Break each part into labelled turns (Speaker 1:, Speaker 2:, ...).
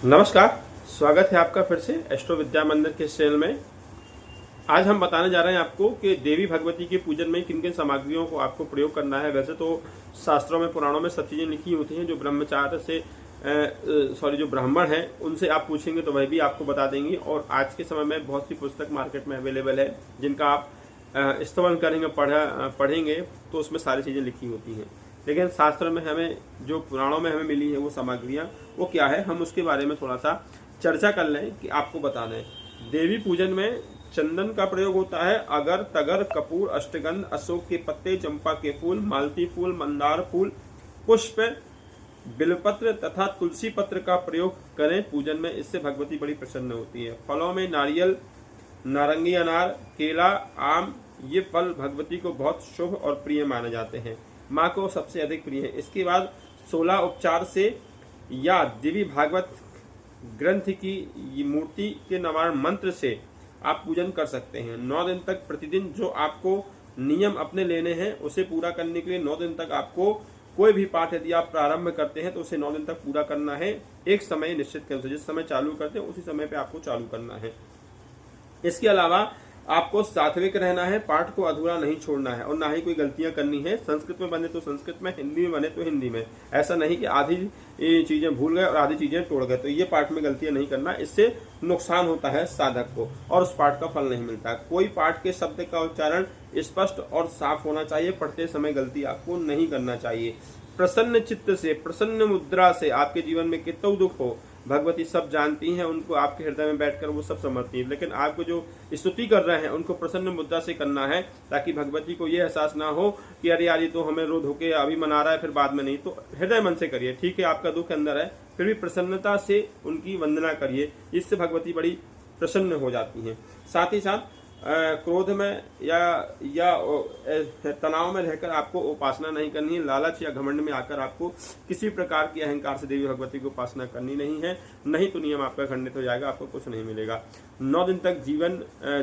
Speaker 1: नमस्कार, स्वागत है आपका फिर से एस्ट्रो विद्या मंदिर के इस चैनल में। आज हम बताने जा रहे हैं आपको कि देवी भगवती के पूजन में किन किन सामग्रियों को आपको प्रयोग करना है। वैसे तो शास्त्रों में, पुराणों में सब चीज़ें लिखी होती हैं। जो ब्रह्मचार्य से जो ब्राह्मण हैं उनसे आप पूछेंगे तो वह भी आपको बता देंगी। और आज के समय में बहुत सी पुस्तक मार्केट में अवेलेबल है जिनका आप इस्तेमाल करेंगे, पढ़ेंगे तो उसमें सारी चीज़ें लिखी होती हैं। लेकिन शास्त्र में हमें, जो पुराणों में हमें मिली है वो सामग्रियाँ, वो क्या है, हम उसके बारे में थोड़ा सा चर्चा कर लें कि आपको बता दें। देवी पूजन में चंदन का प्रयोग होता है। अगर, तगर, कपूर, अष्टगंध, अशोक के पत्ते, चंपा के फूल, मालती फूल, मंदार फूल, पुष्प, बिलपत्र तथा तुलसी पत्र का प्रयोग करें पूजन में। इससे भगवती बड़ी प्रसन्न होती है। फलों में नारियल, नारंगी, अनार, केला, आम, ये फल भगवती को बहुत शुभ और प्रिय माने जाते हैं। माँ को सबसे अधिक प्रिय है। इसके बाद 16 उपचार से या देवी भागवत ग्रंथ की मूर्ति के नवारण मंत्र से आप पूजन कर सकते हैं। 9 दिन तक प्रतिदिन जो आपको नियम अपने लेने हैं उसे पूरा करने के लिए 9 दिन तक आपको कोई भी पाठ यदि आप प्रारंभ करते हैं तो उसे 9 दिन तक पूरा करना है। एक समय निश्चित कर, जिस समय चालू करते हैं उसी समय पे आपको चालू करना है। इसके अलावा आपको सात्विक रहना है, पाठ को अधूरा नहीं छोड़ना है और ना ही कोई गलतियां करनी है। संस्कृत में बने तो संस्कृत में, हिंदी में बने तो हिंदी में। ऐसा नहीं कि आधी चीजें भूल गए और आधी चीजें तोड़ गए, तो ये पाठ में गलतियां नहीं करना। इससे नुकसान होता है साधक को और उस पाठ का फल नहीं मिलता। कोई पाठ के शब्द का उच्चारण स्पष्ट और साफ होना चाहिए। पढ़ते समय गलती आपको नहीं करना चाहिए। प्रसन्न चित्त से, प्रसन्न मुद्रा से, आपके जीवन में कितना दुख हो भगवती सब जानती हैं, उनको आपके हृदय में बैठकर वो सब समझती हैं। लेकिन आपको जो स्तुति कर रहे हैं उनको प्रसन्न मुद्रा से करना है, ताकि भगवती को ये एहसास ना हो कि अरे यार ये तो हमें रोध होके अभी मना रहा है फिर बाद में नहीं। तो हृदय मन से करिए। ठीक है, आपका दुख अंदर है, फिर भी प्रसन्नता से उनकी वंदना करिए। इससे भगवती बड़ी प्रसन्न हो जाती हैं। साथ ही साथ क्रोध में या तनाव में रहकर आपको उपासना नहीं करनी है। लालच या घमंड में आकर आपको किसी प्रकार की अहंकार से देवी भगवती की उपासना करनी नहीं है। नहीं तो नियम आपका खंडित हो जाएगा, आपको कुछ नहीं मिलेगा। 9 दिन तक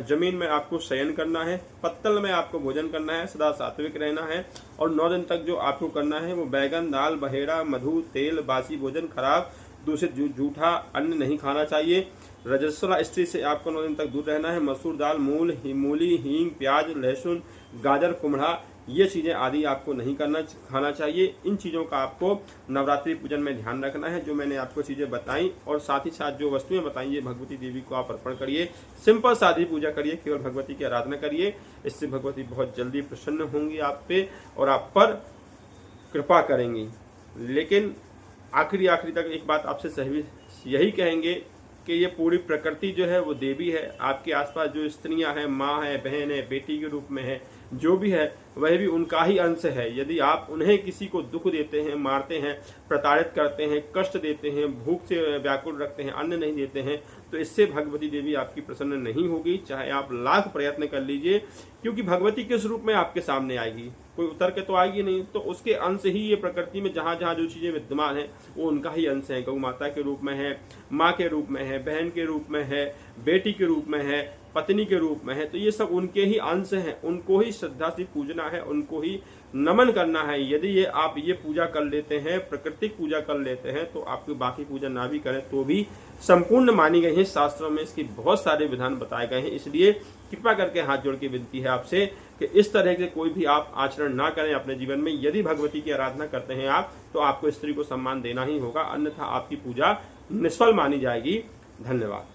Speaker 1: जमीन में आपको शयन करना है। पत्तल में आपको भोजन करना है। सदा सात्विक रहना है। और 9 दिन तक जो आपको करना है वो बैगन, दाल, बहेड़ा, मधु, तेल, बासी भोजन, खराब, दूषित, झूठा अन्न नहीं खाना चाहिए। रजस्वला स्त्री से आपको 9 दिन तक दूर रहना है। मसूर दाल, मूली, हींग, प्याज, लहसुन, गाजर, कुम्हड़ा, ये चीज़ें आदि आपको नहीं खाना चाहिए। इन चीज़ों का आपको नवरात्रि पूजन में ध्यान रखना है। जो मैंने आपको चीज़ें बताई और साथ ही साथ जो वस्तुएं बताई, ये भगवती देवी को आप अर्पण करिए। सिंपल सादी पूजा करिए, केवल भगवती की आराधना करिए। इससे भगवती बहुत जल्दी प्रसन्न होंगी आप पे और आप पर कृपा करेंगी। लेकिन आखिरी तक एक बात आपसे यही कहेंगे कि ये पूरी प्रकृति जो है वो देवी है। आपके आसपास जो स्त्रियां हैं, माँ है, बहन है, बेटी के रूप में है, जो भी है वह भी उनका ही अंश है। यदि आप उन्हें किसी को दुख देते हैं, मारते हैं, प्रताड़ित करते हैं, कष्ट देते हैं, भूख से व्याकुल रखते हैं, अन्न नहीं देते हैं, तो इससे भगवती देवी आपकी प्रसन्न नहीं होगी। चाहे आप लाख प्रयत्न कर लीजिए, क्योंकि भगवती किस रूप में आपके सामने आएगी? कोई उतर के तो आएगी नहीं। तो उसके अंश ही ये प्रकृति में जहाँ जहाँ जो चीजें विद्यमान है वो उनका ही अंश है। गौ माता के रूप में है, माँ के रूप में है, बहन के रूप में है, बेटी के रूप में है, पत्नी के रूप में है। तो ये सब उनके ही अंश हैं। उनको ही श्रद्धा से पूजना है, उनको ही नमन करना है। यदि आप ये पूजा कर लेते हैं, प्राकृतिक पूजा कर लेते हैं, तो आपकी बाकी पूजा ना भी करें तो भी संपूर्ण मानी गई है। शास्त्रों में इसके बहुत सारे विधान बताए गए हैं। इसलिए कृपा करके हाथ जोड़ के विनती है आपसे कि इस तरह के कोई भी आप आचरण ना करें अपने जीवन में। यदि भगवती की आराधना करते हैं आप, तो आपको स्त्री को सम्मान देना ही होगा, अन्यथा आपकी पूजा निष्फल मानी जाएगी। धन्यवाद।